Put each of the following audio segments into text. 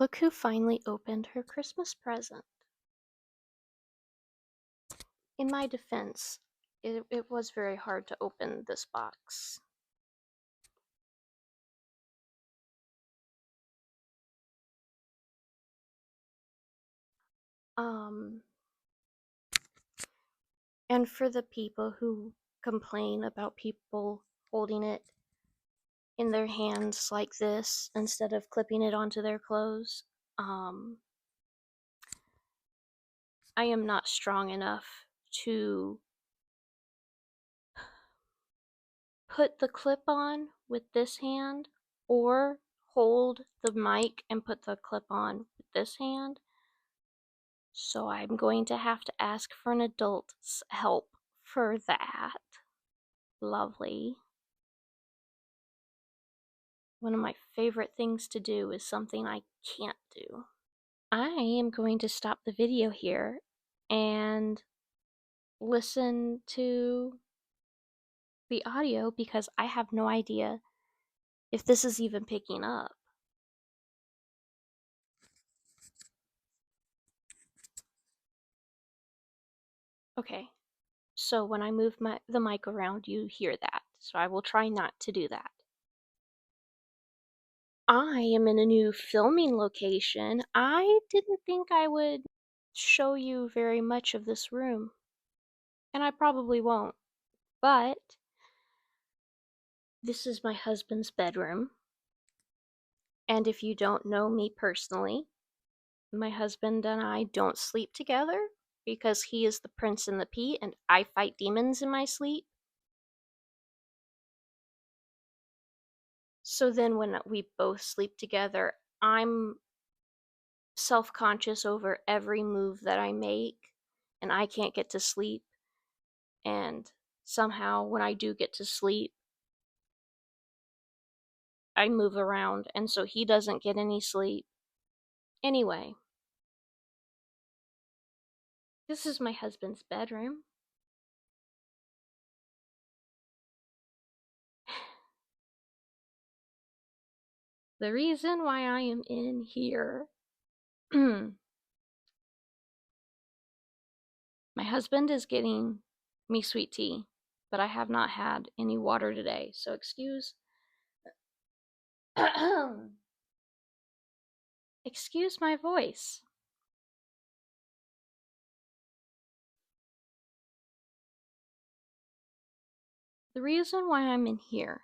Look who finally opened her Christmas present. In my defense, it was very hard to open this box. Um, and for the people who complain about people holding it in their hands like this instead of clipping it onto their clothes, I am not strong enough to put the clip on with this hand or hold the mic and put the clip on with this hand. So I'm going to have to ask for an adult's help for that. Lovely. One of my favorite things to do is something I can't do. I am going to stop the video here and listen to the audio because I have no idea if this is even picking up. Okay, so when I move the mic around, you hear that. So I will try not to do that. I am in a new filming location. I didn't think I would show you very much of this room, and I probably won't, but this is my husband's bedroom. And if you don't know me personally, my husband and I don't sleep together because he is the prince and the pea and I fight demons in my sleep. So then when we both sleep together, I'm self-conscious over every move that I make and I can't get to sleep. And somehow when I do get to sleep, I move around and so he doesn't get any sleep. Anyway, this is my husband's bedroom. The reason why I am in here, my husband is getting me sweet tea, but I have not had any water today, so excuse my voice. The reason why I'm in here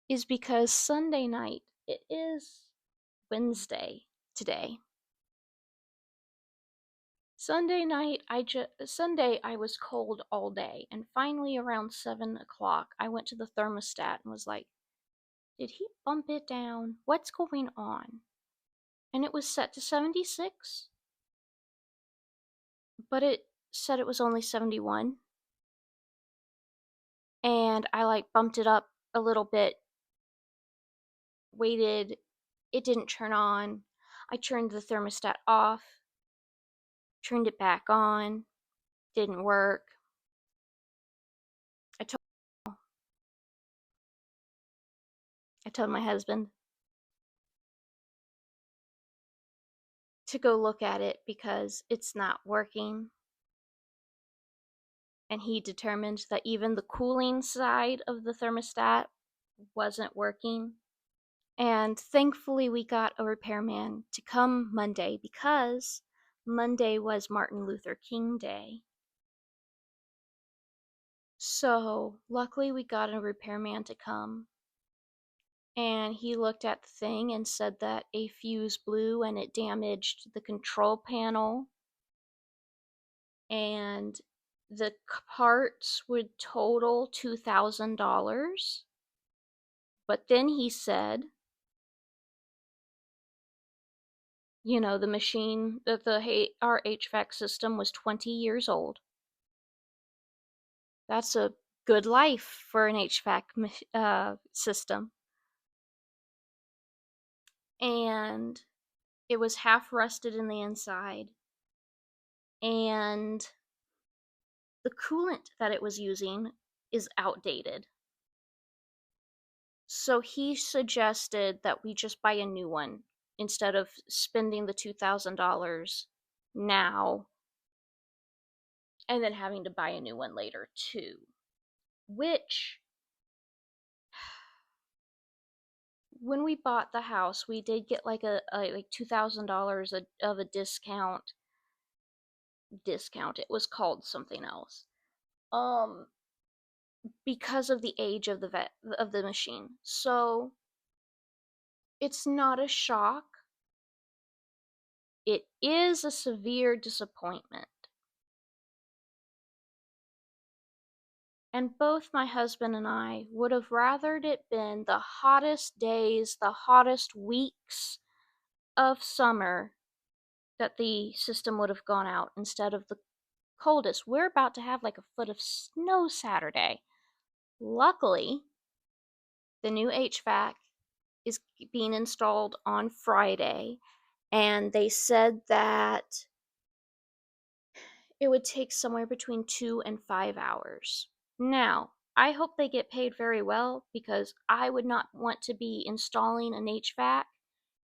is because Sunday night, it is Wednesday today. Sunday I was cold all day, and finally around 7 o'clock I went to the thermostat and was like, did he bump it down? What's going on? And it was set to 76, but it said it was only 71. And I like bumped it up a little bit, waited, it didn't turn on. I turned the thermostat off, turned it back on, didn't work. I told I told my husband to go look at it because it's not working. And he determined that even the cooling side of the thermostat wasn't working. And thankfully, we got a repairman to come Monday because Monday was Martin Luther King Day. So, luckily, we got a repairman to come. And he looked at the thing and said that a fuse blew and it damaged the control panel. And the parts would total $2,000. But then he said, you know, the machine, that our HVAC system was 20 years old. That's a good life for an HVAC system. And it was half rusted in the inside. And the coolant that it was using is outdated. So he suggested that we just buy a new one instead of spending the $2,000 now and then having to buy a new one later too. Which, when we bought the house, we did get like a like $2,000 of a discount. Discount. It was called something else. Um, because of the age of the machine. So it's not a shock. It is a severe disappointment. And both my husband and I would have rathered it been the hottest days, the hottest weeks of summer that the system would have gone out instead of the coldest. We're about to have like a foot of snow Saturday. Luckily, the new HVAC is being installed on Friday, and they said that it would take somewhere between 2 and 5 hours. Now, I hope they get paid very well because I would not want to be installing an HVAC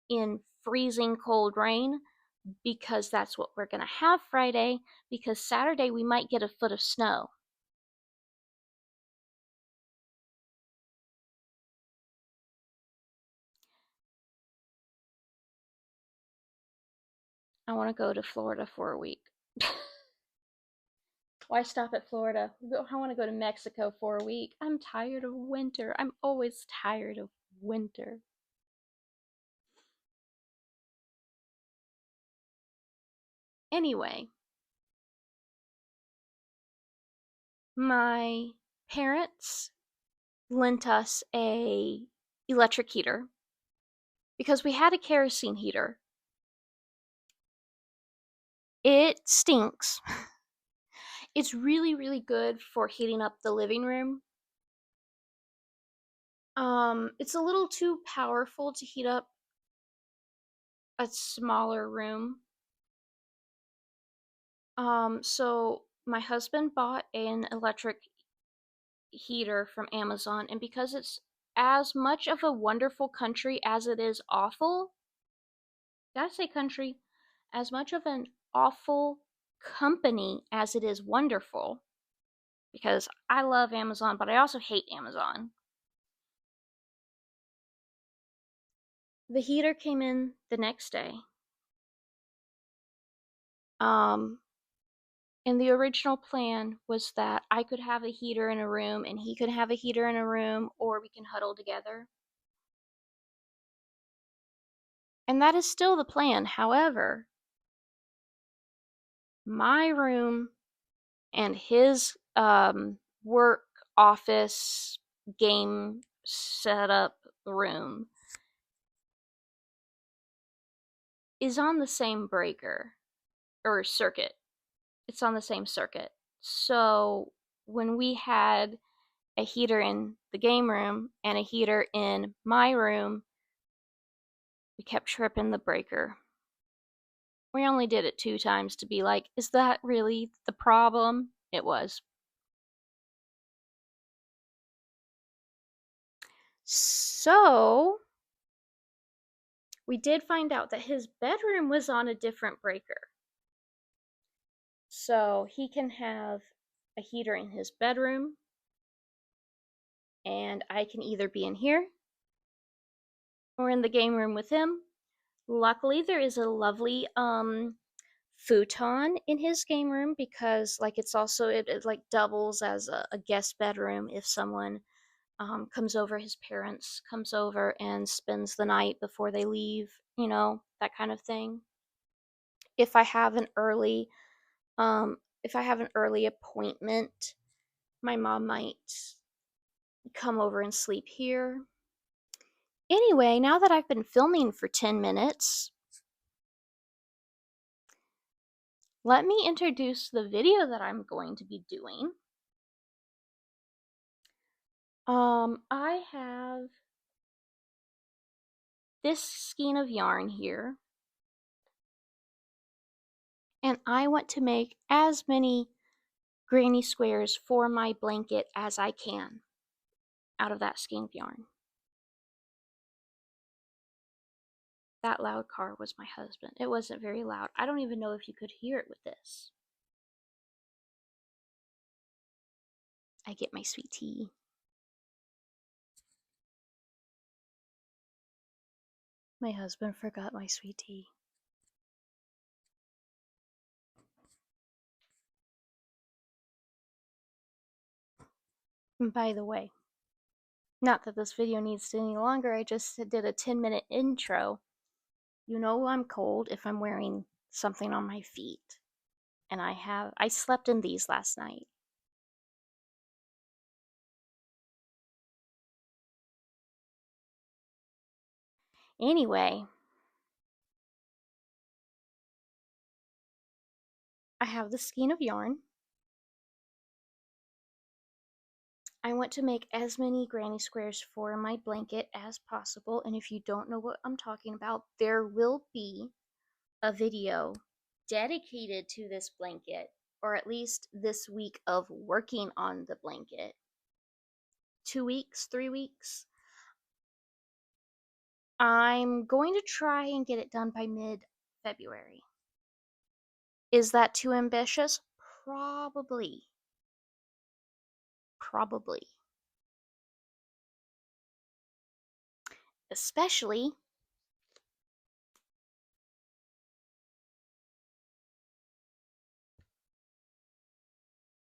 in freezing cold rain because that's what we're going to have Friday, because Saturday we might get a foot of snow. I want to go to Florida for a week. Why stop at Florida? I want to go to Mexico for a week. I'm tired of winter. I'm always tired of winter. Anyway, my parents lent us a electric heater because we had a kerosene heater. It stinks. It's really, really good for heating up the living room. It's a little too powerful to heat up a smaller room. So my husband bought an electric heater from Amazon, and because it's as much of a wonderful country as it is awful, gotta say country, as much of an awful company as it is wonderful, because I love Amazon, but I also hate Amazon. The heater came in the next day. Um, and the original plan was that I could have a heater in a room and he could have a heater in a room, or we can huddle together. And that is still the plan. However, my room and his work office game setup room is on the same breaker or circuit. It's on the same circuit. So when we had a heater in the game room and a heater in my room, we kept tripping the breaker. We only did it 2 times to be like, is that really the problem? It was. So we did find out that his bedroom was on a different breaker. So he can have a heater in his bedroom, and I can either be in here or in the game room with him. Luckily, there is a lovely futon in his game room because like it's also it like doubles as a guest bedroom if someone comes over, his parents comes over and spends the night before they leave, that kind of thing. If I have an early if I have an early appointment, my mom might come over and sleep here. Anyway, now that I've been filming for 10 minutes, let me introduce the video that I'm going to be doing. I have this skein of yarn here, and I want to make as many granny squares for my blanket as I can out of that skein of yarn. That loud car was my husband. It wasn't very loud. I don't even know if you could hear it with this. I get my sweet tea. My husband forgot my sweet tea. And by the way, not that this video needs to any longer, I just did a 10-minute intro. You know I'm cold if I'm wearing something on my feet. And I slept in these last night. Anyway, I have the skein of yarn. I want to make as many granny squares for my blanket as possible, and if you don't know what I'm talking about, there will be a video dedicated to this blanket, or at least this week of working on the blanket. 2 weeks, 3 weeks. I'm going to try and get it done by mid-February. Is that too ambitious? Probably. Probably. Especially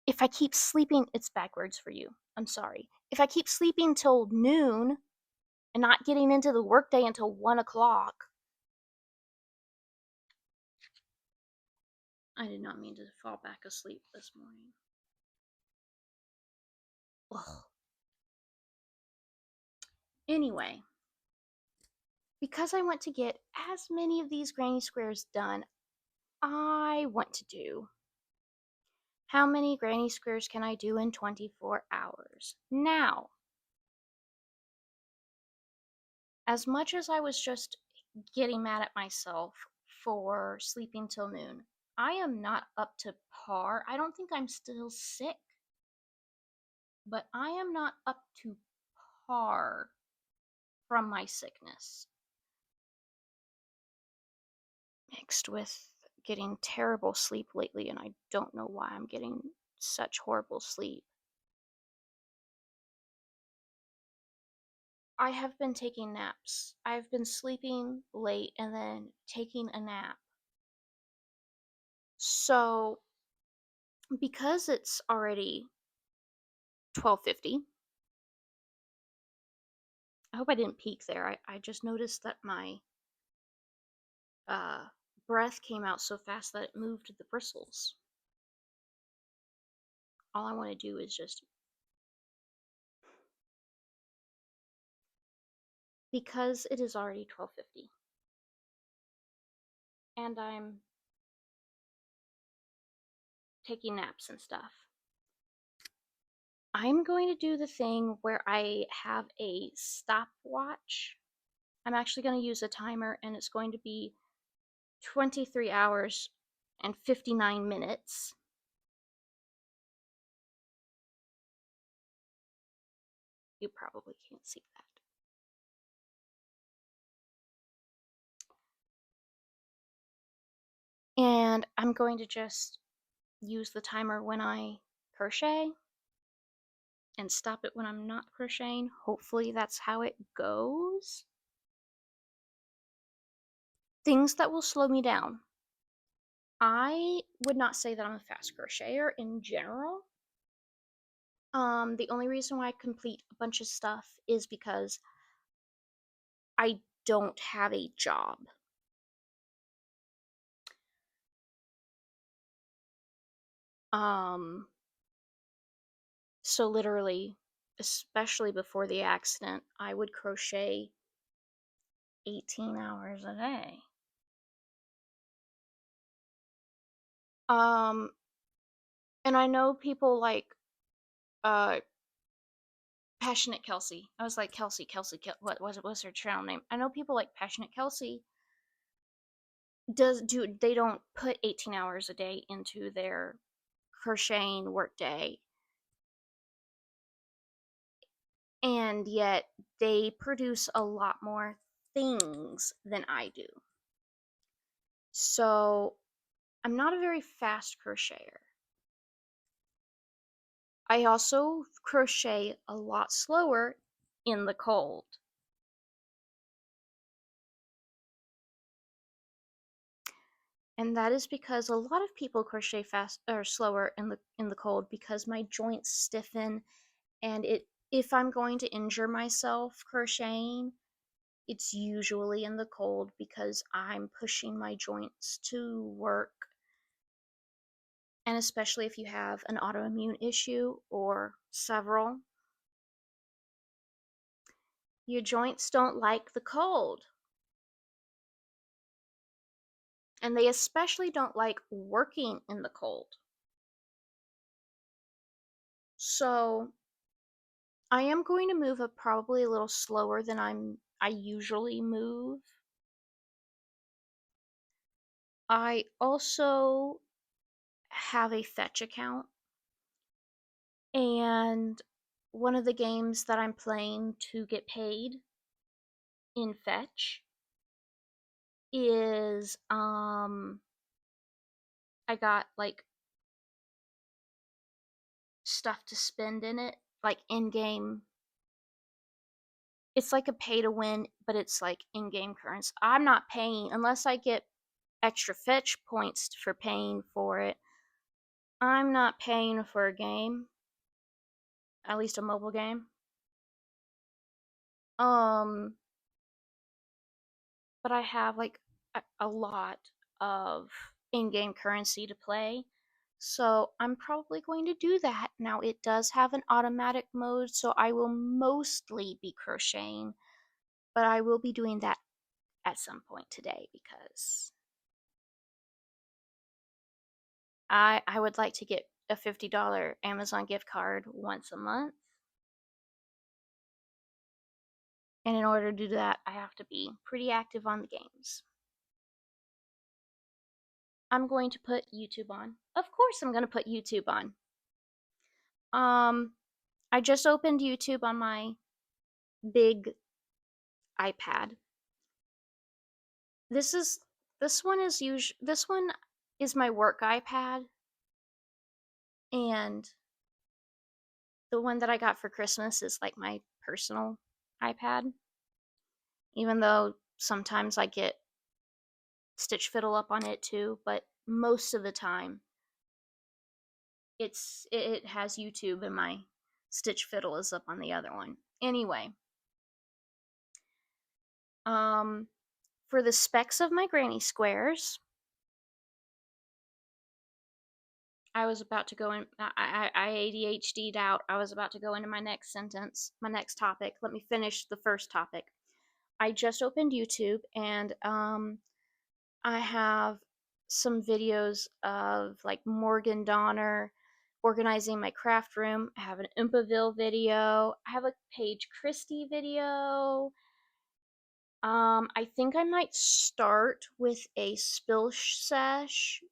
if I keep sleeping. It's backwards for you. I'm sorry. If I keep sleeping till noon and not getting into the workday until 1 o'clock. I did not mean to fall back asleep this morning. Ugh. Anyway, because I want to get as many of these granny squares done, I want to do how many granny squares can I do in 24 hours? Now, as much as I was just getting mad at myself for sleeping till noon, I am not up to par. I don't think I'm still sick, but I am not up to par from my sickness, mixed with getting terrible sleep lately, and I don't know why I'm getting such horrible sleep. I have been taking naps. I've been sleeping late and then taking a nap. So, because it's already 12:50, I hope I didn't peek there. I just noticed that my uh, breath came out so fast that it moved the bristles. All I want to do is just, because it is already 12:50 and I'm taking naps and stuff, I'm going to do the thing where I have a stopwatch. I'm actually going to use a timer, and it's going to be 23 hours and 59 minutes. You probably can't see that. And I'm going to just use the timer when I crochet and stop it when I'm not crocheting. Hopefully that's how it goes. Things that will slow me down. I would not say that I'm a fast crocheter in general. The only reason why I complete a bunch of stuff is because I don't have a job. So literally, especially before the accident, I would crochet 18 hours a day. And I know people like Passionate Kelsey. I was like, Kelsey, what was it? What's her channel name? I know people like Passionate Kelsey. They don't put 18 hours a day into their crocheting workday, and yet they produce a lot more things than I do. So I'm not a very fast crocheter. I also crochet a lot slower in the cold. And that is because a lot of people crochet fast or slower in the cold because my joints stiffen, and if I'm going to injure myself crocheting, it's usually in the cold because I'm pushing my joints to work. And especially if you have an autoimmune issue or several, your joints don't like the cold. And they especially don't like working in the cold. So I am going to move up probably a little slower than I usually move. I also have a Fetch account, and one of the games that I'm playing to get paid in Fetch is I got like stuff to spend in it, like in-game. It's like a pay to win, but it's like in-game currency. I'm not paying unless I get extra Fetch points for paying for it. I'm not paying for a game, at least a mobile game. Um, but I have like a lot of in-game currency to play. So I'm probably going to do that. Now it does have an automatic mode, so I will mostly be crocheting, but I will be doing that at some point today because I would like to get a $50 Amazon gift card once a month. And in order to do that, I have to be pretty active on the games. I'm going to put YouTube on. Of course I'm going to put YouTube on. I just opened YouTube on my big iPad. This is this one is my work iPad, and the one that I got for Christmas is like my personal iPad. Even though sometimes I get Stitch Fiddle up on it too, but most of the time it has YouTube and my Stitch Fiddle is up on the other one. Anyway, for the specs of my granny squares, I was about to go in. I ADHD'd out. I was about to go into my next sentence, my next topic. Let me finish the first topic. I just opened YouTube, and I have some videos of like Morgan Donner organizing my craft room. I have an Impaville video. I have a Paige Christie video. I think I might start with a spill sesh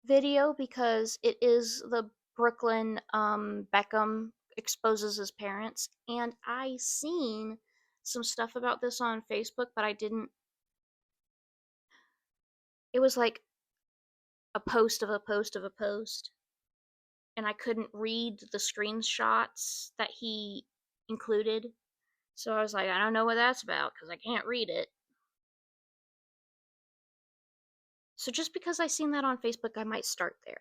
video because it is the Brooklyn Beckham exposes his parents, and I seen some stuff about this on Facebook, but I didn't. It was like a post of a post of a post, and I couldn't read the screenshots that he included. So I was like, I don't know what that's about because I can't read it. So just because I seen that on Facebook, I might start there.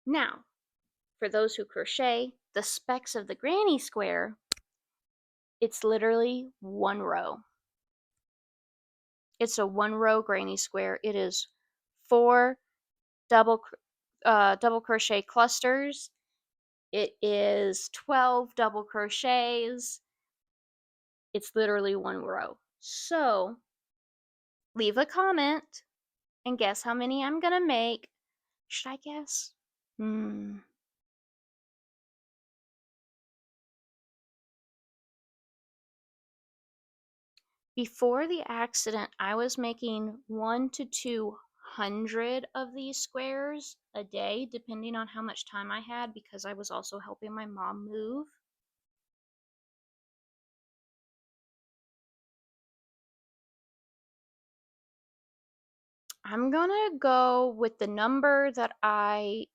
Now, for those who crochet, the specs of the granny square, it's literally one row. It's a one row granny square. It is 4 double double crochet clusters. It is 12 double crochets. It's literally one row. So leave a comment and guess how many I'm gonna make. Should I guess? Before the accident, I was making 1 to 200 of these squares a day, depending on how much time I had, because I was also helping my mom move. I'm gonna go with the number that a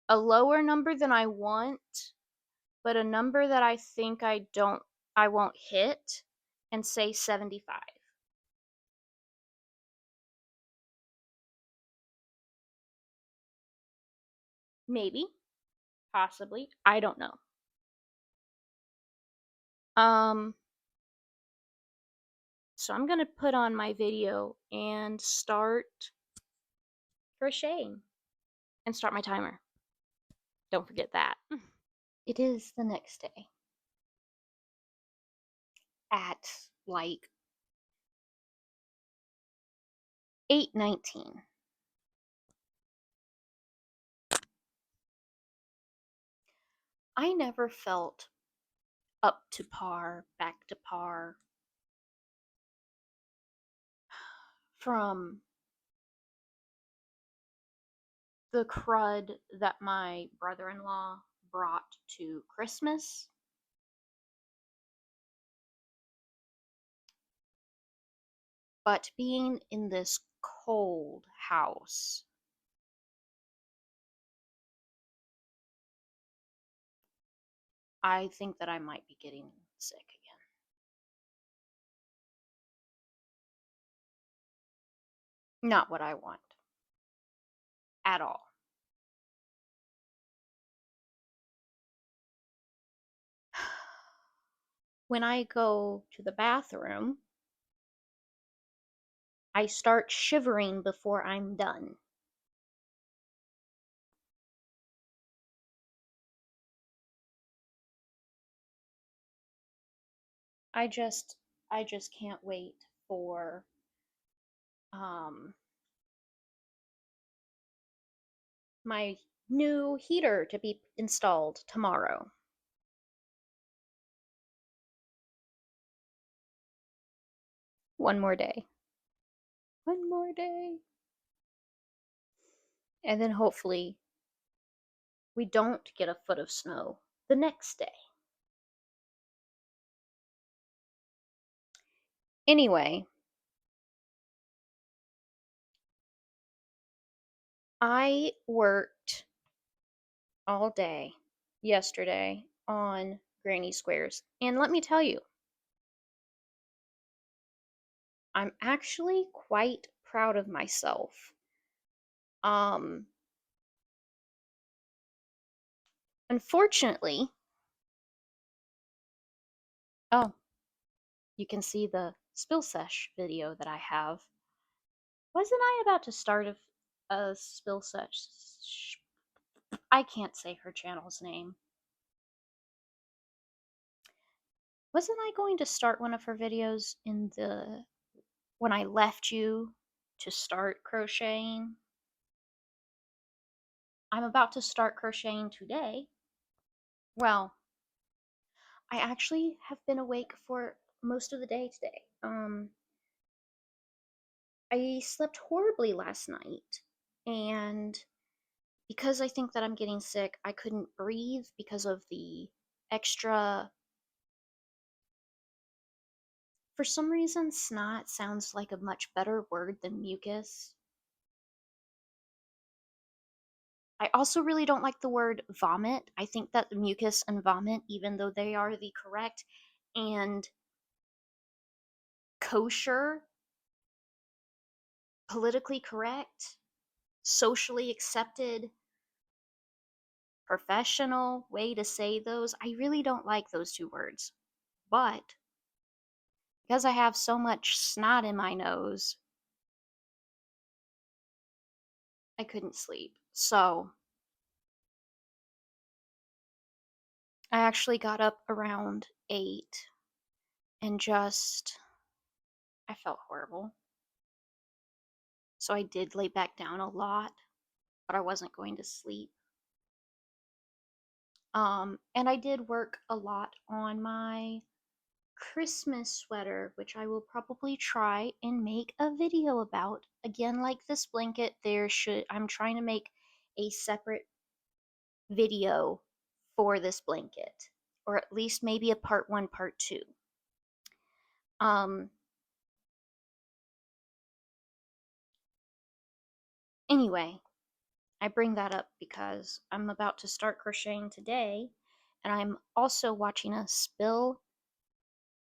lower number than I want, but a number that I think I won't hit, and say 75. Maybe, possibly, I don't know. Um, so I'm gonna put on my video and start crocheting and start my timer. Don't forget that. It is the next day at like 8:19. I never felt up to par, back to par from the crud that my brother-in-law brought to Christmas. But being in this cold house, I think that I might be getting sick again. Not what I want at all. When I go to the bathroom, I start shivering before I'm done. I just I just can't wait for um my new heater to be installed tomorrow. One more day. One more day. And then hopefully we don't get a foot of snow the next day. Anyway, I worked all day yesterday on granny squares. And let me tell you, I'm actually quite proud of myself. Um, Unfortunately, oh, you can see the spill sesh video that I have. Wasn't I about to start a spill sesh? I can't say her channel's name. Wasn't I going to start one of her videos in the when I left you to start crocheting? I'm about to start crocheting today. Well, I actually have been awake for most of the day today. I slept horribly last night, and because I think that I'm getting sick, I couldn't breathe because of the extra. For some reason, snot sounds like a much better word than mucus. I also really don't like the word vomit. I think that mucus and vomit, even though they are the correct and kosher, politically correct, socially accepted, professional way to say those, I really don't like those two words. But because I have so much snot in my nose, I couldn't sleep. So I actually got up around 8 and I felt horrible. So I did lay back down a lot, but I wasn't going to sleep. And I did work a lot on my Christmas sweater, which I will probably try and make a video about. Again, like this blanket, I'm trying to make a separate video for this blanket, or at least maybe a part 1, part 2. Um Anyway, I bring that up because I'm about to start crocheting today, and I'm also watching a spill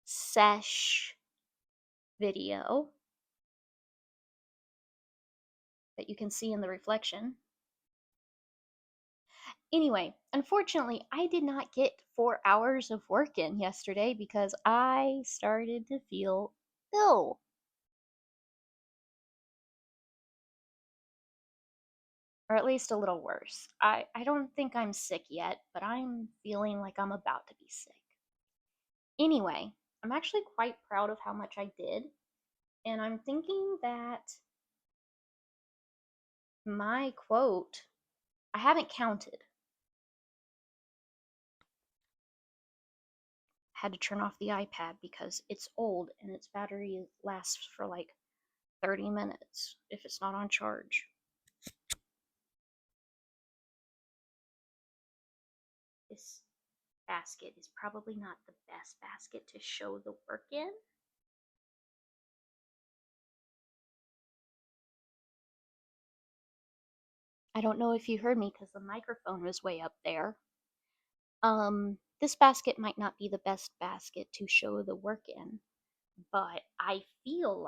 sesh video that you can see in the reflection. Anyway, unfortunately, I did not get 4 hours of work in yesterday because I started to feel ill. Or at least a little worse. I don't think I'm sick yet, but I'm feeling like I'm about to be sick. Anyway, I'm actually quite proud of how much I did, and I'm thinking that my quote, I haven't counted. I had to turn off the iPad because it's old and its battery lasts for like 30 minutes if it's not on charge. This basket is probably not the best basket to show the work in. I don't know if you heard me because the microphone was way up there. This basket might not be the best basket to show the work in, but I feel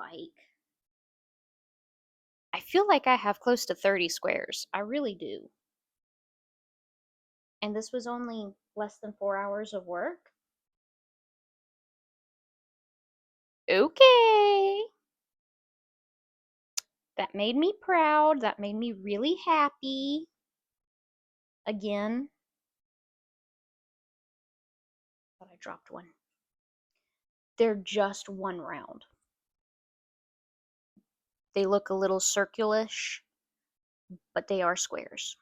like I have close to 30 squares. I really do. And this was only less than 4 hours of work. Okay. That made me proud. That made me really happy. Again. But I dropped one. They're just one round. They look a little circulish, but they are squares.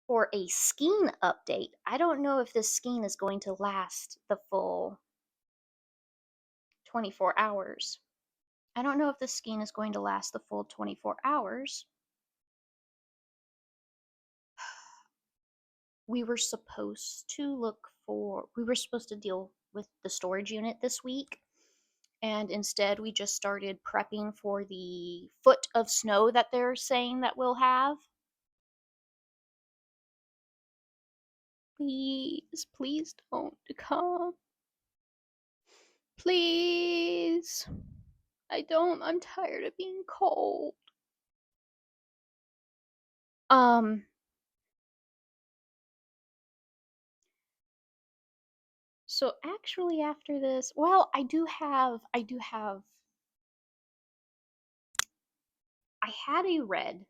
For a skein update, I don't know if this skein is going to last the full 24 hours. I don't know if the skein is going to last the full 24 hours. We were supposed to deal with the storage unit this week, and instead we just started prepping for the foot of snow that they're saying that we'll have. Please, please don't come. Please. I'm tired of being cold. Um, so actually after this, well, I had a red,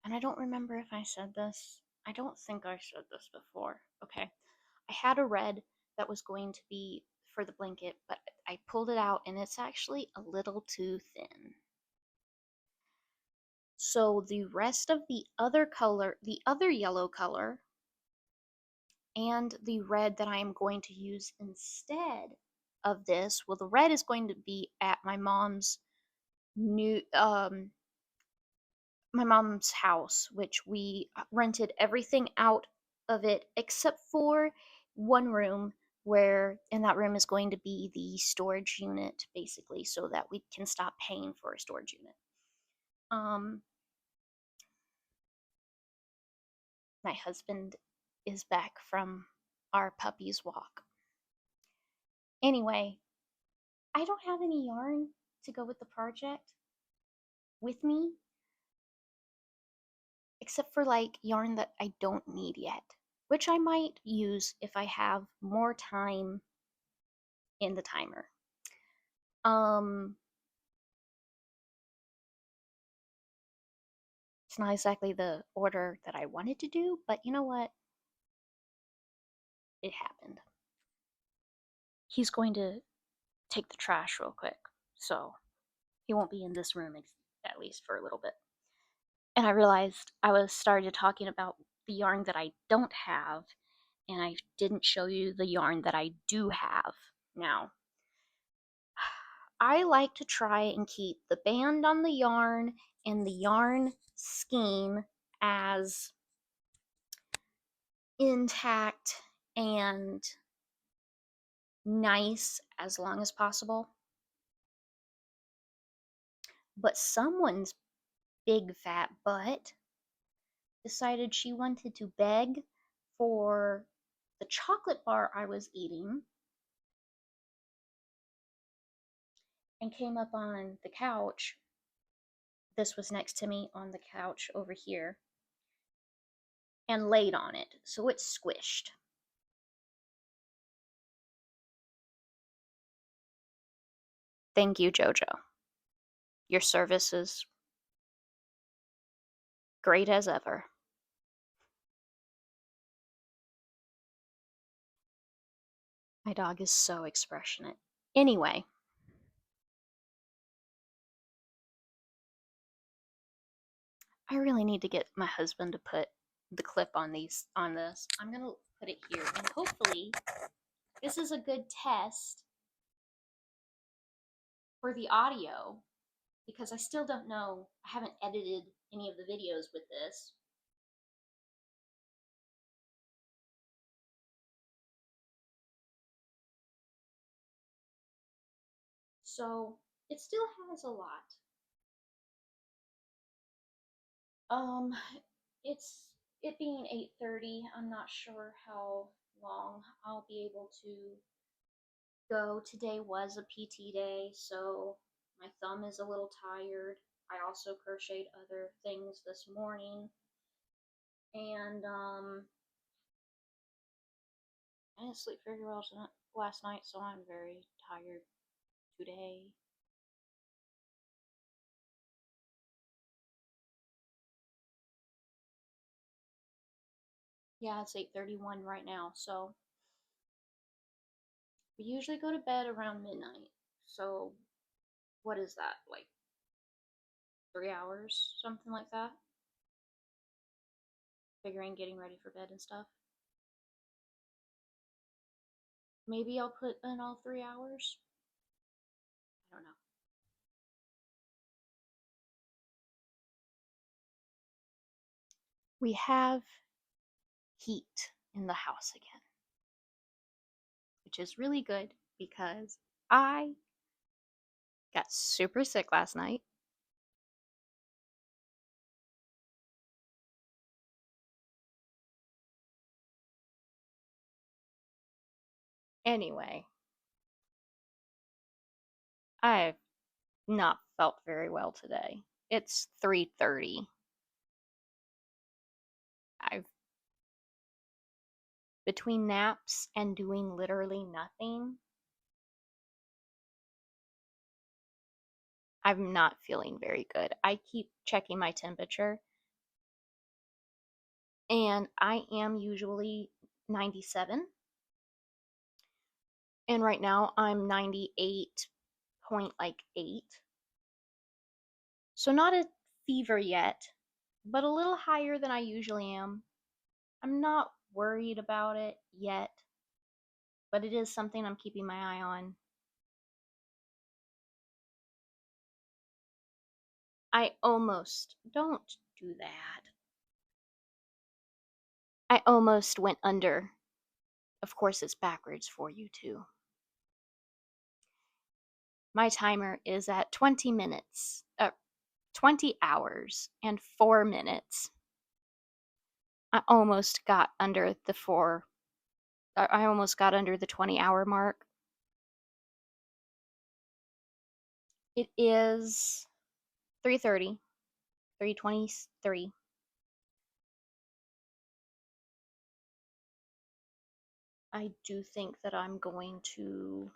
and I don't remember if I said this. I don't think I said this before. Okay. I had a red that was going to be for the blanket, but I pulled it out and it's actually a little too thin. So the rest of the other color, the other yellow color, and the red that I am going to use instead of this, well, the red is going to be at new my mom's house, which we rented everything out of it except for one room, where in that room is going to be the storage unit, basically, so that we can stop paying for a storage unit. My husband is back from our puppy's walk. Anyway, I don't have any yarn to go with the project with me, except for like yarn that I don't need yet, which I might use if I have more time in the timer. It's not exactly the order that I wanted to do, but you know what? It happened. He's going to take the trash real quick, so he won't be in this room at least for a little bit. And I realized I was started talking about the yarn that I don't have, and I didn't show you the yarn that I do have. Now, I like to try and keep the band on the yarn and the yarn scheme as intact and nice as long as possible. But someone's big fat butt decided she wanted to beg for the chocolate bar I was eating and came up on the couch. This was next to me on the couch over here and laid on it, so it's squished. Thank you, Jojo. Your service is great as ever. My dog is so expressionate. Anyway, I really need to get my husband to put the clip on this. I'm gonna put it here, and hopefully this is a good test for the audio, because I still don't know. I haven't edited any of the videos with this. So it still has a lot. Um, it's it being 8:30. I'm not sure how long I'll be able to go. Today was a PT day, so my thumb is a little tired. I also crocheted other things this morning, and I didn't sleep very well last night, so I'm very tired today. Yeah, it's 8:31 right now, so we usually go to bed around midnight. So what is that, like 3 hours, something like that? Figuring getting ready for bed and stuff. Maybe I'll put in all 3 hours. I don't know. We have heat in the house again, which is really good because I got super sick last night. Anyway, I've not felt very well today. It's 3:30. I've between naps and doing literally nothing, I'm not feeling very good. I keep checking my temperature, and I am usually 97. And right now I'm 98.8. So not a fever yet, but a little higher than I usually am. I'm not worried about it yet, but it is something I'm keeping my eye on. Don't do that. I almost went under. Of course, it's backwards for you too. My timer is at 20 minutes, 20 hours and 4 minutes. I almost got under the 20-hour mark. It is 3:30, 3:23. I do think that I'm going to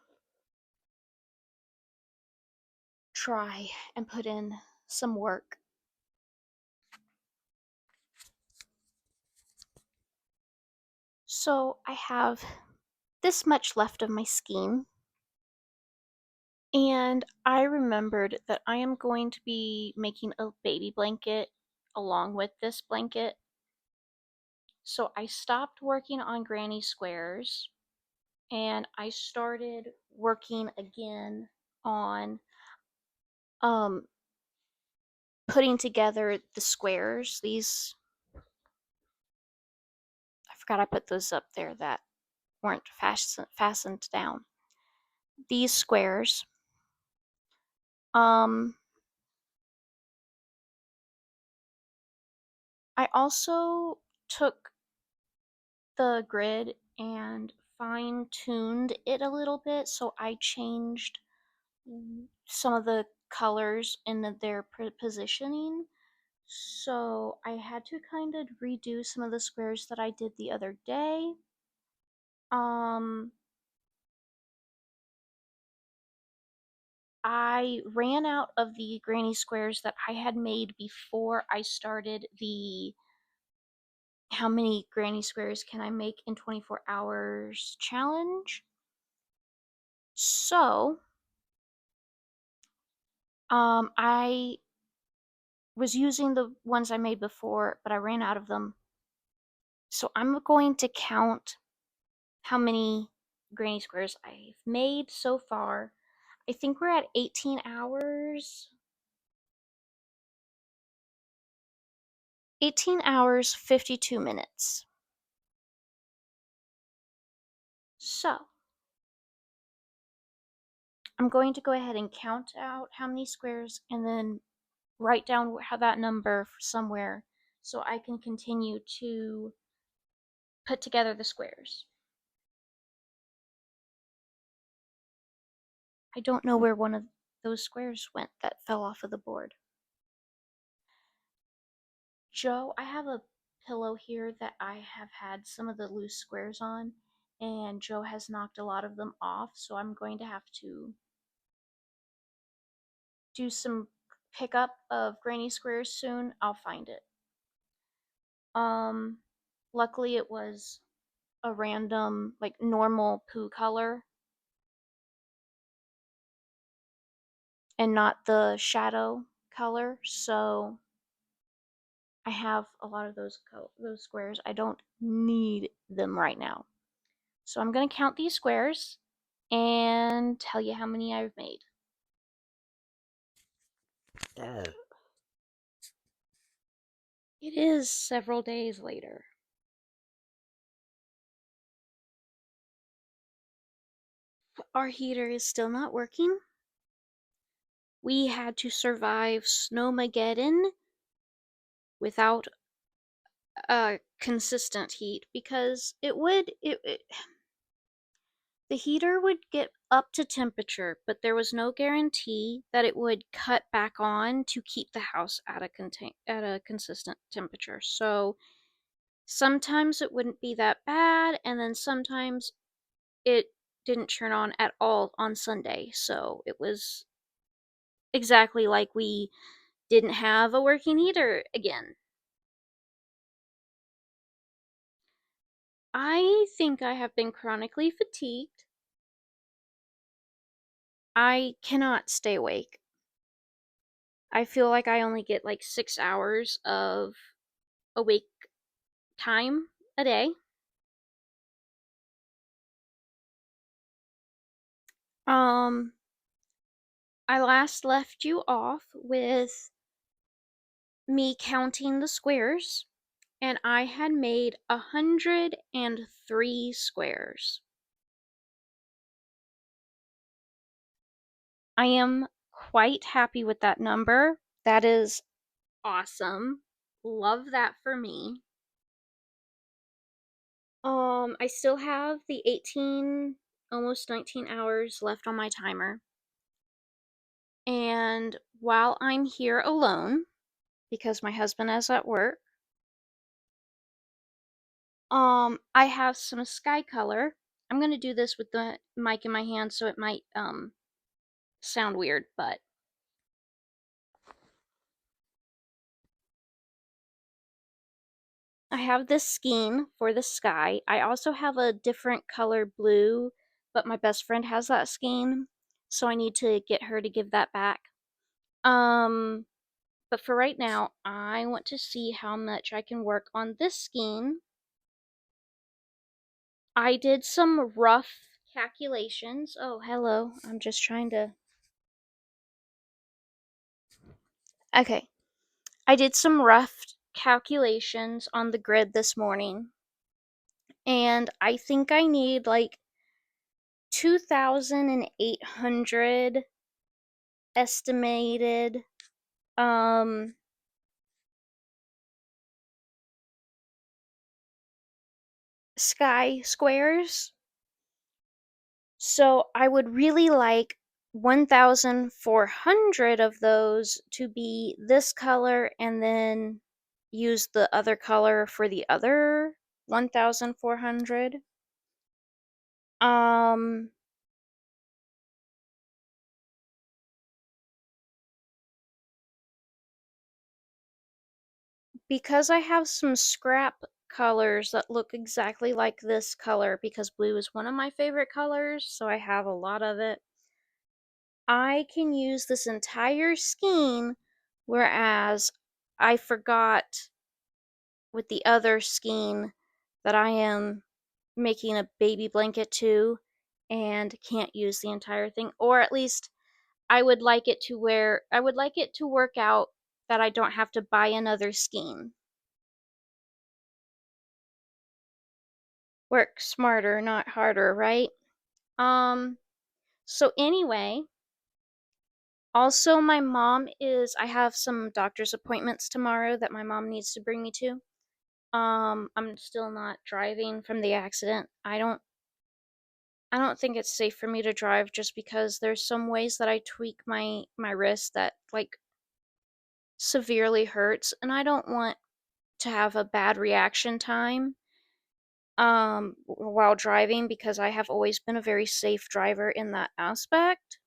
try and put in some work. So I have this much left of my skein, and I remembered that I am going to be making a baby blanket along with this blanket. So I stopped working on granny squares and I started working again on um putting together the squares. These, I forgot I put those up there that weren't fastened down. These squares. Um I also took the grid and fine-tuned it a little bit, so I changed some of the colors in their positioning. So I had to kind of redo some of the squares that I did the other day. Um, I ran out of the granny squares that I had made before I started the how many granny squares can I make in 24 hours challenge. So, I was using the ones I made before, but I ran out of them. So I'm going to count how many granny squares I've made so far. I think we're at 18 hours. 18 hours, 52 minutes. So, I'm going to go ahead and count out how many squares and then write down how that number somewhere so I can continue to put together the squares. I don't know where one of those squares went that fell off of the board. Joe, I have a pillow here that I have had some of the loose squares on, and Joe has knocked a lot of them off, so I'm going to have to do some pickup of granny squares soon. I'll find it. Um, Luckily it was a random, like, normal poo color and not the shadow color, so I have a lot of those squares. I don't need them right now. So I'm going to count these squares and tell you how many I've made. It is several days later. Our heater is still not working. We had to survive Snowmageddon without consistent heat because the heater would get up to temperature, but there was no guarantee that it would cut back on to keep the house at a consistent temperature. So sometimes it wouldn't be that bad, and then sometimes it didn't turn on at all on Sunday. So it was exactly like we didn't have a working heater again. I think I have been chronically fatigued. I cannot stay awake. I feel like I only get like 6 hours of awake time a day. Um, I last left you off with me counting the squares, and I had made 103 squares. I am quite happy with that number. That is awesome. Love that for me. I still have the 18, almost 19 hours left on my timer. And while I'm here alone, because my husband is at work, I have some sky color. I'm gonna do this with the mic in my hand, so it might sound weird, but I have this skein for the sky. I also have a different color blue, but my best friend has that skein, so I need to get her to give that back. Um, but for right now, I want to see how much I can work on this skein. I did some rough calculations. Oh, hello. I'm just trying to. Okay. I did some rough calculations on the grid this morning, and I think I need like 2,800 estimated sky squares. So I would really like 1,400 of those to be this color and then use the other color for the other 1,400. Um, because I have some scrap colors that look exactly like this color, because blue is one of my favorite colors, so I have a lot of it. I can use this entire skein, whereas I forgot with the other skein that I am making a baby blanket to and can't use the entire thing. Or at least I would like it to work out that I don't have to buy another skein. Work smarter, not harder, right? Um, so anyway, also I have some doctor's appointments tomorrow that my mom needs to bring me to. I'm still not driving from the accident. I don't think it's safe for me to drive just because there's some ways that I tweak my wrist that like severely hurts, and I don't want to have a bad reaction time while driving, because I have always been a very safe driver in that aspect.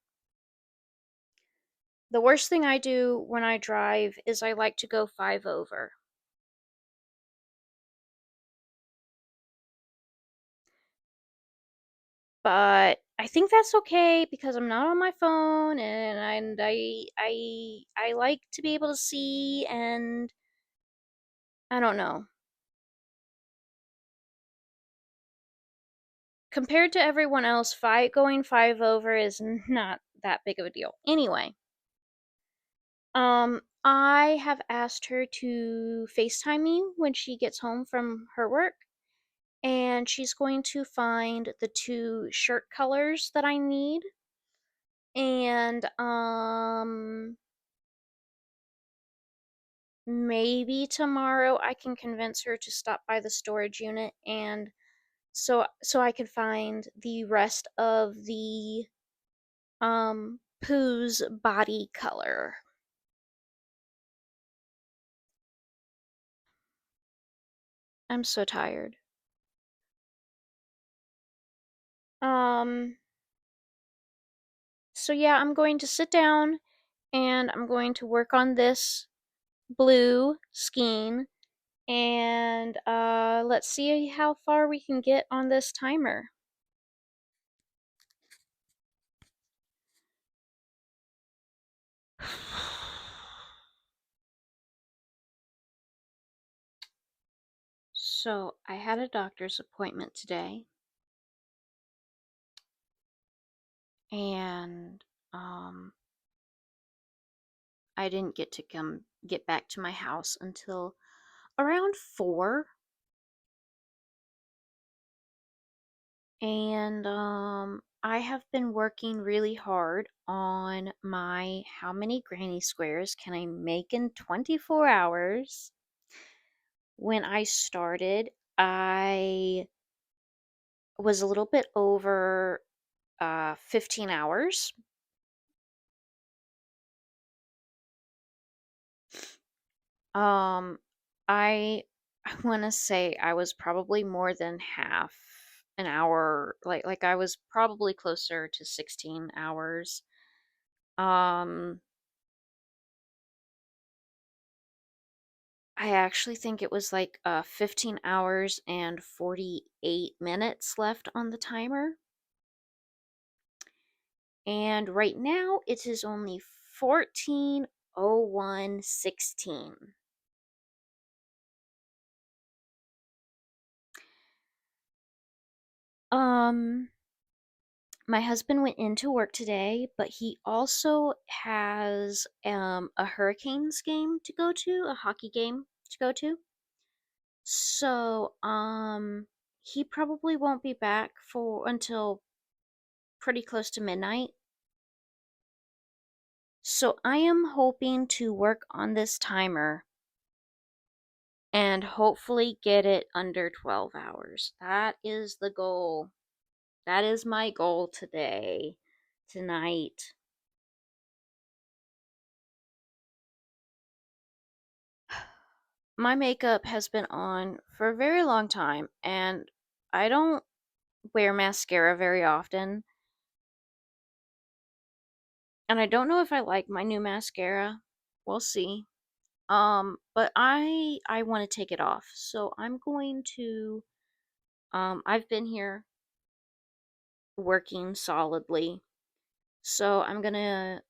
The worst thing I do when I drive is I like to go 5 over. But I think that's okay because I'm not on my phone, and I like to be able to see, and I don't know. Compared to everyone else, going 5 over is not that big of a deal. Anyway, I have asked her to FaceTime me when she gets home from her work, and she's going to find the two shirt colors that I need. And maybe tomorrow I can convince her to stop by the storage unit, and so I can find the rest of the Pooh's body color. I'm so tired. Um so yeah, I'm going to sit down and I'm going to work on this blue skein, and let's see how far we can get on this timer. So, I had a doctor's appointment today, and um I didn't get back to my house until around 4. And I have been working really hard on my how many granny squares can I make in 24 hours. When I started, I was a little bit over 15 hours. Um, I I want to say I was probably more than half an hour, like I was probably closer to 16 hours. Um, I actually think it was like 15 hours and 48 minutes left on the timer. And right now it is only 14:01:16. Um, my husband went into work today, but he also has a Hurricanes game to go to, a hockey game to go to. So, he probably won't be back for until pretty close to midnight. So I am hoping to work on this timer and hopefully get it under 12 hours. That is the goal. That is my goal today, tonight. My makeup has been on for a very long time, and I don't wear mascara very often. And I don't know if I like my new mascara. We'll see. But I want to take it off. So I'm going to I've been here working solidly. So I'm gonna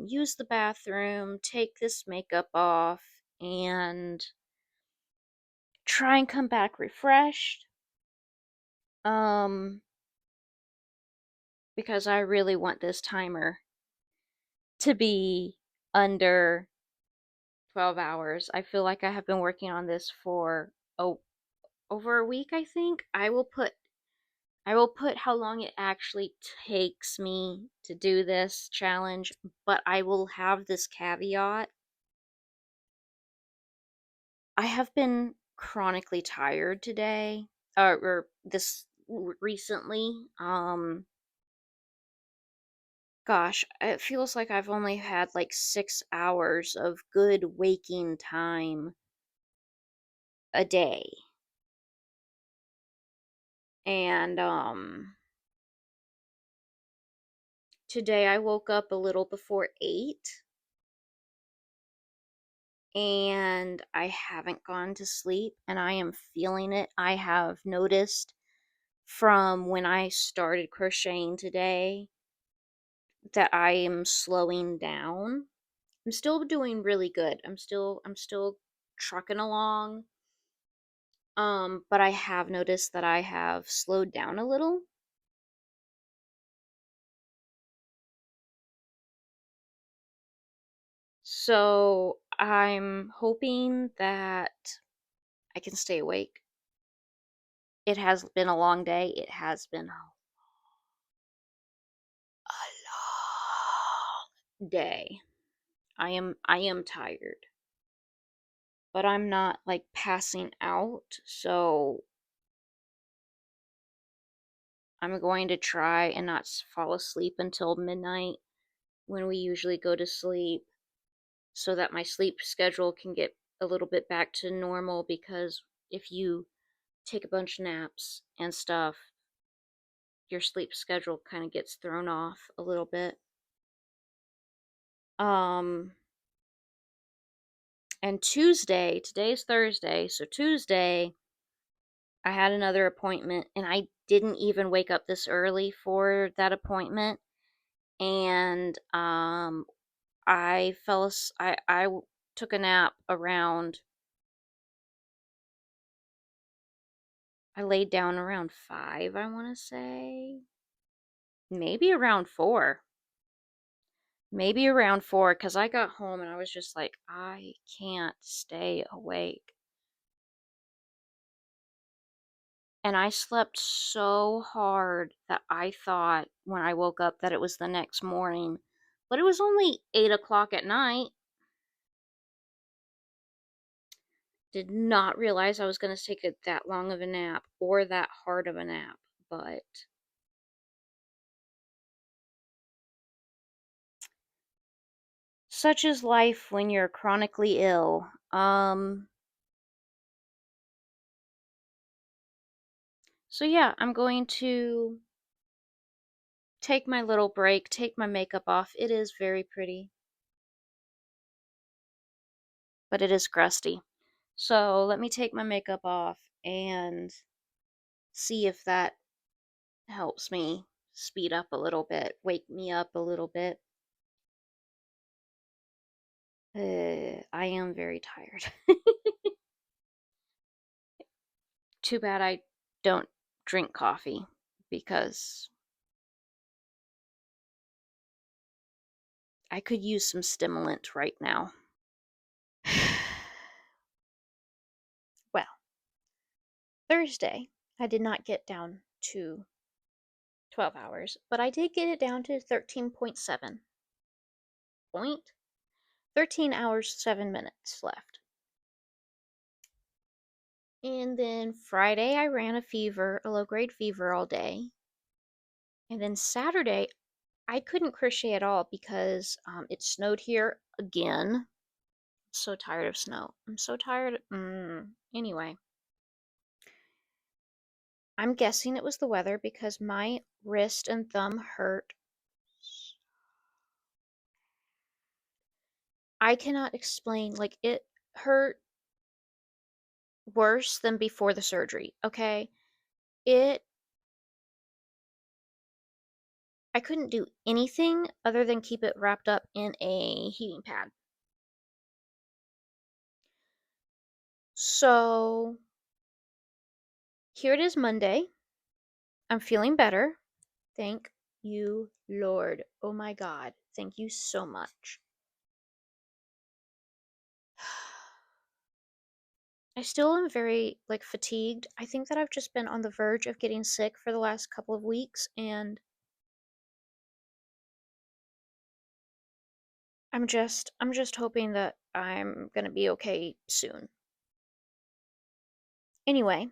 use the bathroom, take this makeup off, and try and come back refreshed. Um, because I really want this timer to be under 12 hours. I feel like I have been working on this for oh over a week, I think. I will put how long it actually takes me to do this challenge, but I will have this caveat. I have been chronically tired today, or this recently. Gosh, it feels like I've only had like 6 hours of good waking time a day. And today I woke up a little before 8 and I haven't gone to sleep and I am feeling it. I have noticed from when I started crocheting today that I am slowing down. I'm still doing really good. I'm still trucking along. But I have noticed that I have slowed down a little. So I'm hoping that I can stay awake. It has been a long day. It has been a long day. I am tired. But I'm not like passing out, so I'm going to try and not fall asleep until midnight when we usually go to sleep so that my sleep schedule can get a little bit back to normal because if you take a bunch of naps and stuff, your sleep schedule kind of gets thrown off a little bit. Um, and Tuesday, today's Thursday, so Tuesday, I had another appointment and I didn't even wake up this early for that appointment. And I took a nap around, I laid down around 5, I want to say. Maybe around 4. Maybe around 4, because I got home and I was just like, I can't stay awake. And I slept so hard that I thought when I woke up that it was the next morning. But it was only 8 o'clock at night. Did not realize I was going to take that long of a nap or that hard of a nap. But such is life when you're chronically ill. So yeah, I'm going to take my little break, take my makeup off. It is very pretty, but it is crusty. So let me take my makeup off and see if that helps me speed up a little bit, wake me up a little bit. I am very tired. Too bad I don't drink coffee because I could use some stimulant right now. Well, Thursday, I did not get down to 12 hours, but I did get it down to 13.7 point. 13 hours, 7 minutes left. And then Friday, I ran a low grade fever all day. And then Saturday, I couldn't crochet at all because it snowed here again. I'm so tired of snow. I'm so tired. Anyway, I'm guessing it was the weather because my wrist and thumb hurt. I cannot explain. Like, it hurt worse than before the surgery, okay? It I couldn't do anything other than keep it wrapped up in a heating pad. So, here it is Monday. I'm feeling better. Thank you, Lord. Oh my God. Thank you so much. I still am very like fatigued. I think that I've just been on the verge of getting sick for the last couple of weeks, and I'm just hoping that I'm going to be okay soon. Anyway,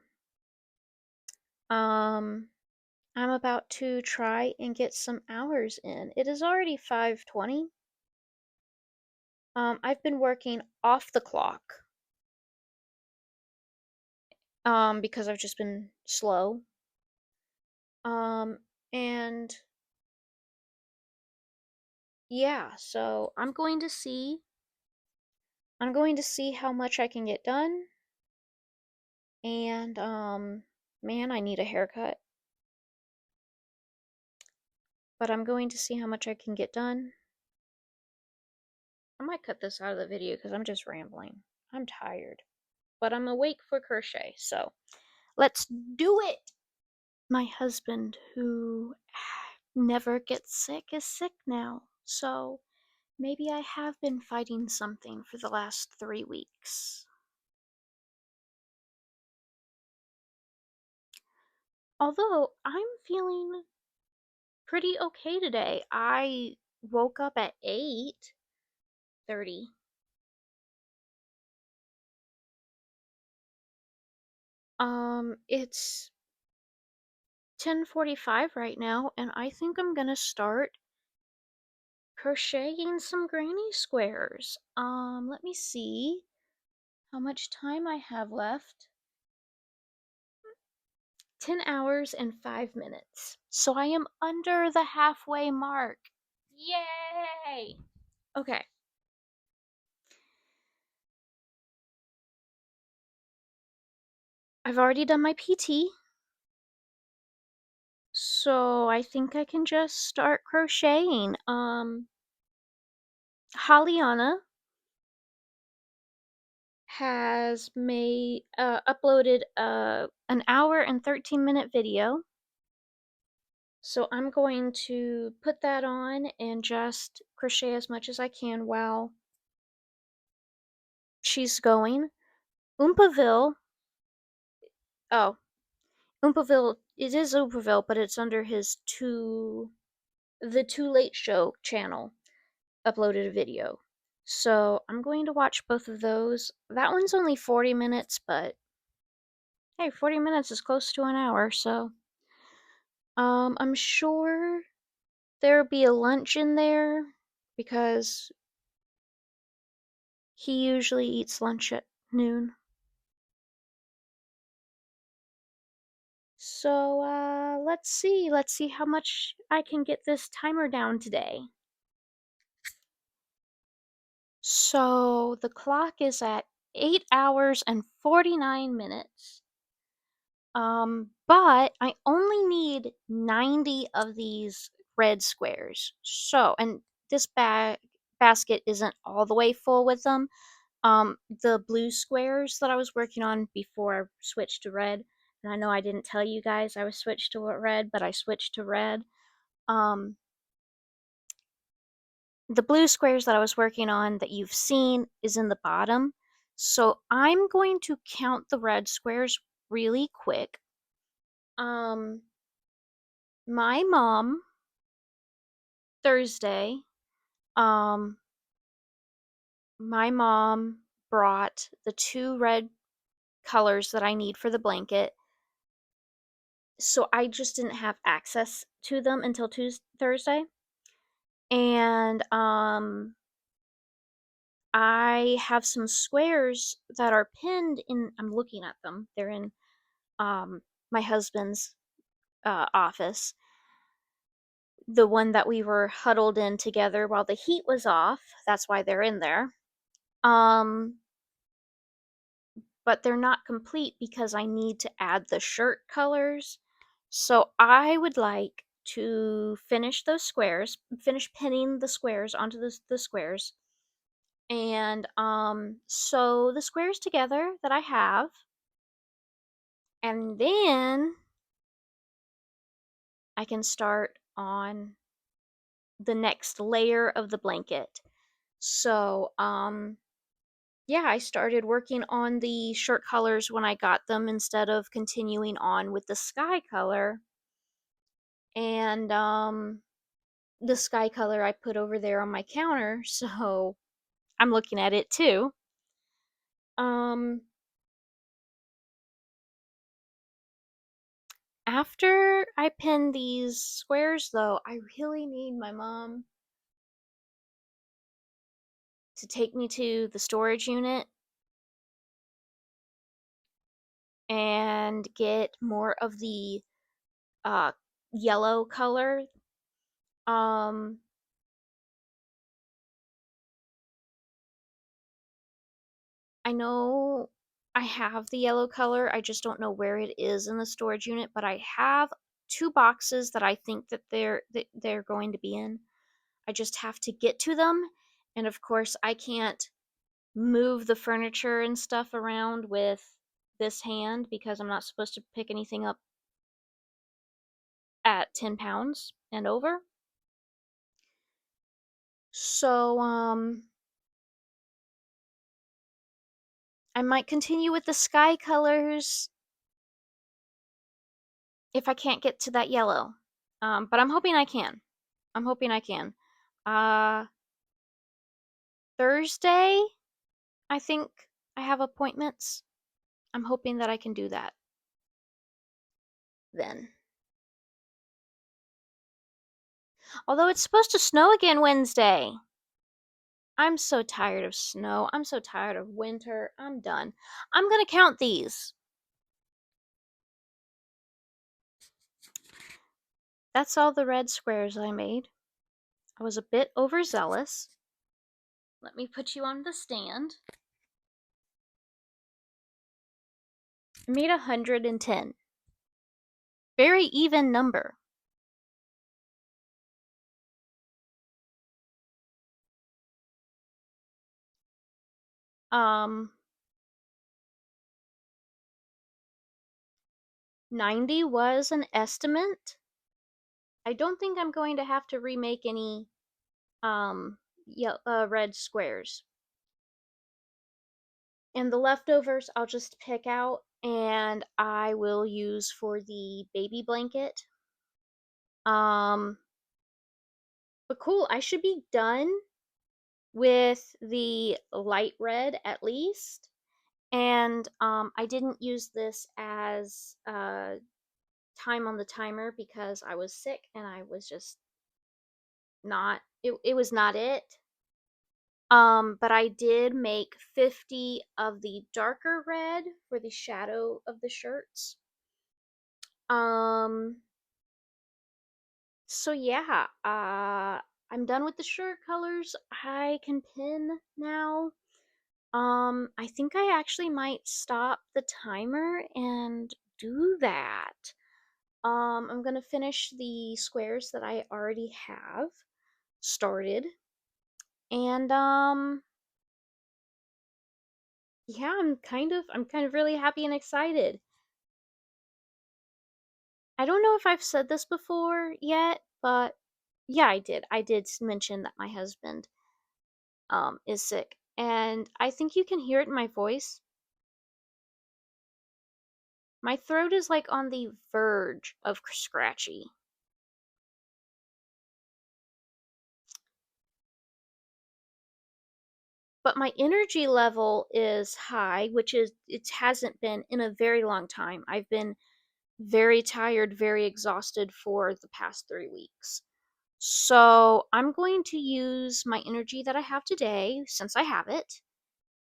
um I'm about to try and get some hours in. It is already 5:20. I've been working off the clock because I've just been slow. Um and yeah, so I'm going to see how much I can get done, and man, I need a haircut, but I'm going to see how much I can get done. I might cut this out of the video because I'm just rambling. I'm tired, but I'm awake for crochet, so let's do it. My husband, who never gets sick, is sick now, so maybe I have been fighting something for the last 3 weeks. Although I'm feeling pretty okay today. I woke up at 8:30. It's 10:45 right now, and I think I'm gonna start crocheting some granny squares. Let me see how much time I have left. 10 hours and 5 minutes. So I am under the halfway mark. Yay! Okay. I've already done my PT. So I think I can just start crocheting. Hollyana has made uploaded an hour and 13-minute video. So I'm going to put that on and just crochet as much as I can while she's going. Oompaville. Oh, Oompaville. It is Oompaville, but it's under the Too Late Show channel. Uploaded a video. So I'm going to watch both of those. That one's only 40 minutes, but hey, 40 minutes is close to an hour, so I'm sure there'll be a lunch in there because he usually eats lunch at noon. So let's see how much I can get this timer down today. So the clock is at 8 hours and 49 minutes. But I only need 90 of these red squares. So, and this basket isn't all the way full with them. The blue squares that I was working on before I switched to red, and I know I didn't tell you guys I was switched to red, but I switched to red. Um, the blue squares that I was working on that you've seen is in the bottom. So I'm going to count the red squares really quick. Um, my mom Thursday, um, my mom brought the two red colors that I need for the blanket. So I just didn't have access to them until Thursday. And I have some squares that are pinned in, I'm looking at them. They're in um my husband's office. The one that we were huddled in together while the heat was off. That's why they're in there. Um but they're not complete because I need to add the shirt colors. So I would like to finish those squares, finish pinning the squares onto the squares, and sew the squares together that I have, and then I can start on the next layer of the blanket. So yeah, I started working on the shirt colors when I got them instead of continuing on with the sky color. And the sky color I put over there on my counter, so I'm looking at it too. Um After I pin these squares though, I really need my mom to take me to the storage unit and get more of the uh yellow color. Um I know I have the yellow color. I just don't know where it is in the storage unit, but I have two boxes that I think that they're going to be in. I just have to get to them. And of course, I can't move the furniture and stuff around with this hand because I'm not supposed to pick anything up at 10 pounds and over. So, I might continue with the sky colors if I can't get to that yellow. But I'm hoping I can. I'm hoping I can. Uh, Thursday, I think I have appointments. I'm hoping that I can do that then. Although it's supposed to snow again Wednesday. I'm so tired of snow. I'm so tired of winter. I'm done. I'm gonna count these. That's all the red squares I made. I was a bit overzealous. Let me put you on the stand. I made 110. Very even number. Um, 90 was an estimate. I don't think I'm going to have to remake any red squares. And the leftovers I'll just pick out and I will use for the baby blanket. Um, but cool, I should be done with the light red at least. And I didn't use this as time on the timer because I was sick and I was just not, it was not it. But I did make 50 of the darker red for the shadow of the shirts. Um, so yeah, I'm done with the shirt colors. I can pin now. I think I actually might stop the timer and do that. I'm gonna finish the squares that I already have started. And yeah, I'm kind of really happy and excited. I don't know if I've said this before yet, but yeah, I did. I did mention that my husband is sick, and I think you can hear it in my voice. My throat is like on the verge of scratchy. But my energy level is high, which is it hasn't been in a very long time. I've been very tired, very exhausted for the past 3 weeks. So I'm going to use my energy that I have today, since I have it,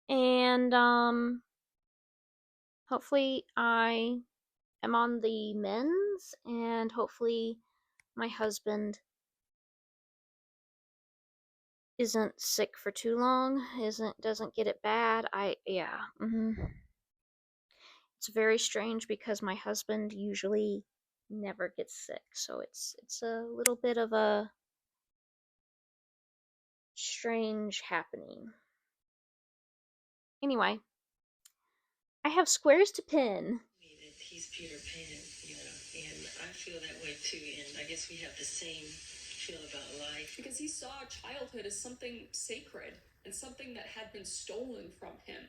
and hopefully I am on the mends, and hopefully my husband isn't sick for too long, doesn't get it bad. Yeah. It's very strange because my husband usually never gets sick, so it's a little bit of a strange happening. Anyway, I have squares to pin. He's Peter Pan, you know, and I feel that way too, and I guess we have the same feel about life. Because he saw childhood as something sacred and something that had been stolen from him.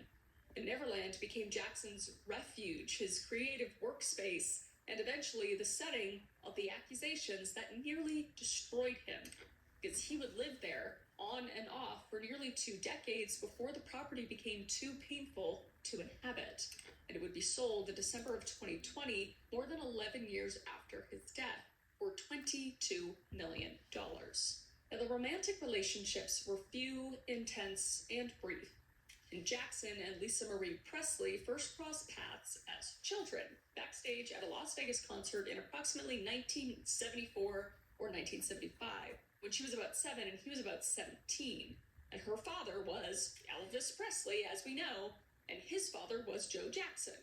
And Neverland became Jackson's refuge, his creative workspace, and eventually the setting of the accusations that nearly destroyed him. Because he would live there on and off for nearly 2 decades before the property became too painful to inhabit. And it would be sold in December of 2020, more than 11 years after his death, for $22 million. Now, the romantic relationships were few, intense, and brief. And Jackson and Lisa Marie Presley first crossed paths as children, backstage at a Las Vegas concert in approximately 1974 or 1975, when she was about 7 and he was about 17. And her father was Elvis Presley, as we know, and his father was Joe Jackson.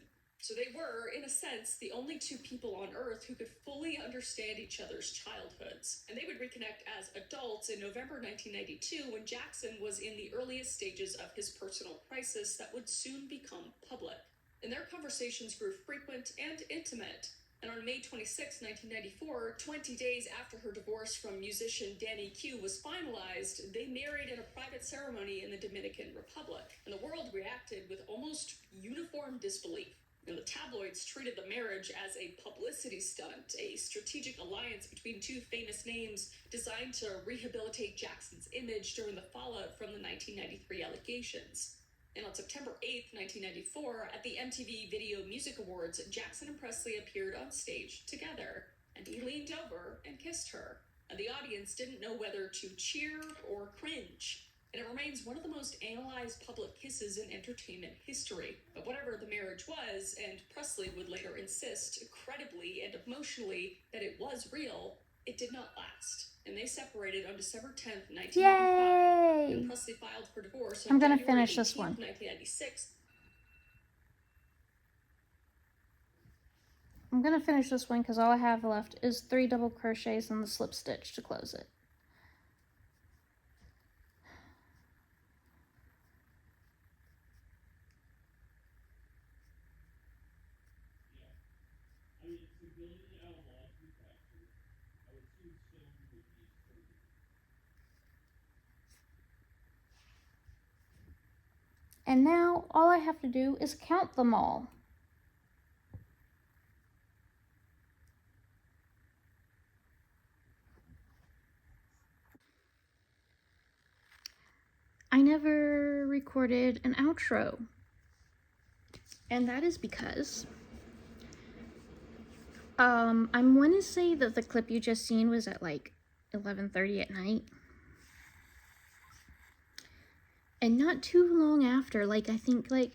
So they were, in a sense, the only two people on Earth who could fully understand each other's childhoods. And they would reconnect as adults in November 1992 when Jackson was in the earliest stages of his personal crisis that would soon become public. And their conversations grew frequent and intimate. And on May 26, 1994, 20 days after her divorce from musician Danny Q was finalized, they married in a private ceremony in the Dominican Republic. And the world reacted with almost uniform disbelief. And the tabloids treated the marriage as a publicity stunt, a strategic alliance between two famous names designed to rehabilitate Jackson's image during the fallout from the 1993 allegations. And on September 8th, 1994, at the MTV Video Music Awards, Jackson and Presley appeared on stage together, and he leaned over and kissed her. And the audience didn't know whether to cheer or cringe. And it remains one of the most analyzed public kisses in entertainment history. But whatever the marriage was, and Presley would later insist, credibly and emotionally, that it was real, it did not last. And they separated on December 10th, 1995. Yay! And Presley filed for divorce I'm on gonna January finish this 18th, one. 1996. I'm gonna finish this one because all I have left is 3 double crochets and the slip stitch to close it. And now all I have to do is count them all. I never recorded an outro. And that is because I'm going to say that the clip you just seen was at like 11:30 at night. And not too long after, like I think like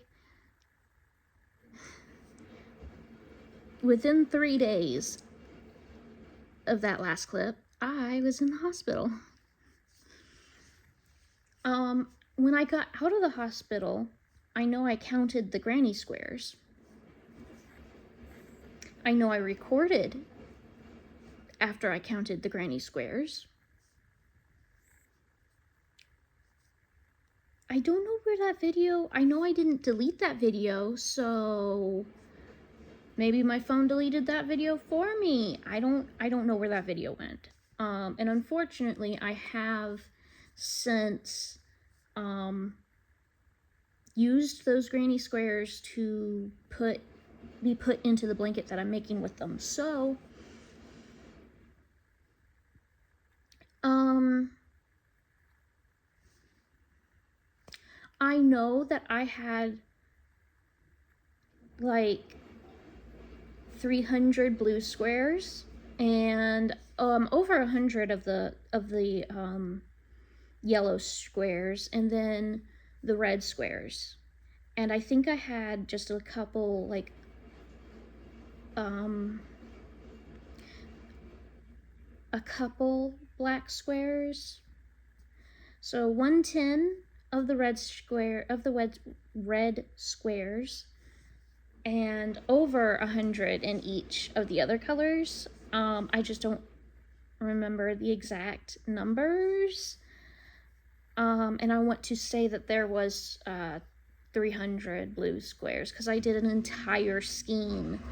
within 3 days of that last clip, I was in the hospital. When I got out of the hospital, I know I counted the granny squares. I know I recorded after I counted the granny squares. I don't know where that video, I know I didn't delete that video, so maybe my phone deleted that video for me. I don't know where that video went. And unfortunately, I have since used those granny squares to be put into the blanket that I'm making with them. So I know that I had like 300 blue squares and over 100 of the yellow squares, and then the red squares. And I think I had just a couple, like a couple black squares. So 110 of the red squares, and over 100 in each of the other colors. I just don't remember the exact numbers. And I want to say that there was 300 blue squares because I did an entire scheme.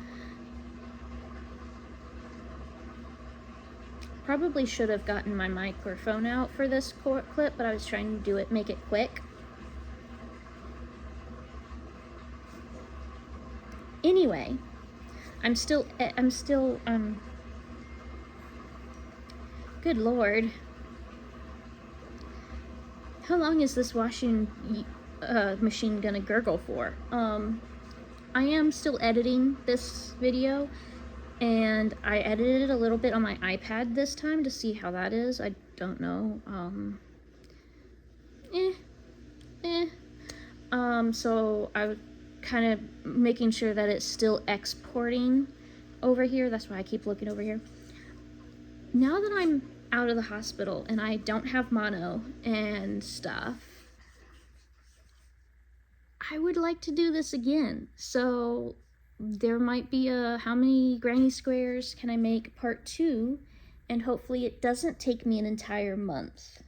Probably should have gotten my microphone out for this clip, but I was trying to make it quick. Anyway, I'm still, good Lord. How long is this washing machine gonna gurgle for? I am still editing this video, and I edited it a little bit on my iPad this time to see how that is. I don't know. So I was kind of making sure that it's still exporting over here. That's why I keep looking over here. Now that I'm out of the hospital and I don't have mono and stuff, I would like to do this again. So there might be a how many granny squares can I make part 2, and hopefully it doesn't take me an entire month.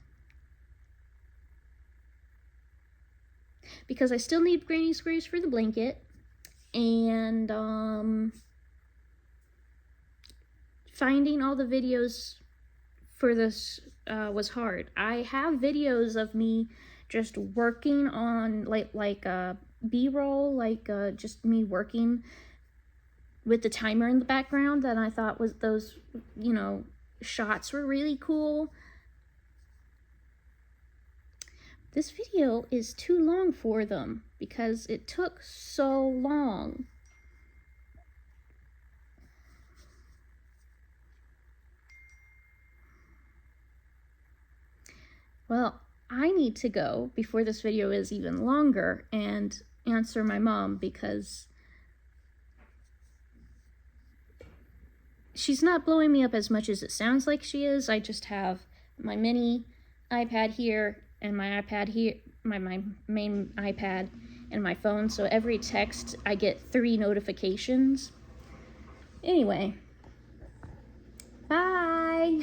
Because I still need granny squares for the blanket, and finding all the videos for this was hard. I have videos of me just working on like B-roll, like just me working with the timer in the background, that I thought was those, you know, shots were really cool. This video is too long for them because it took so long. Well, I need to go before this video is even longer and answer my mom, because she's not blowing me up as much as it sounds like she is. I just have my mini iPad here and my iPad here, my main iPad and my phone. So every text I get 3 notifications. Anyway, bye.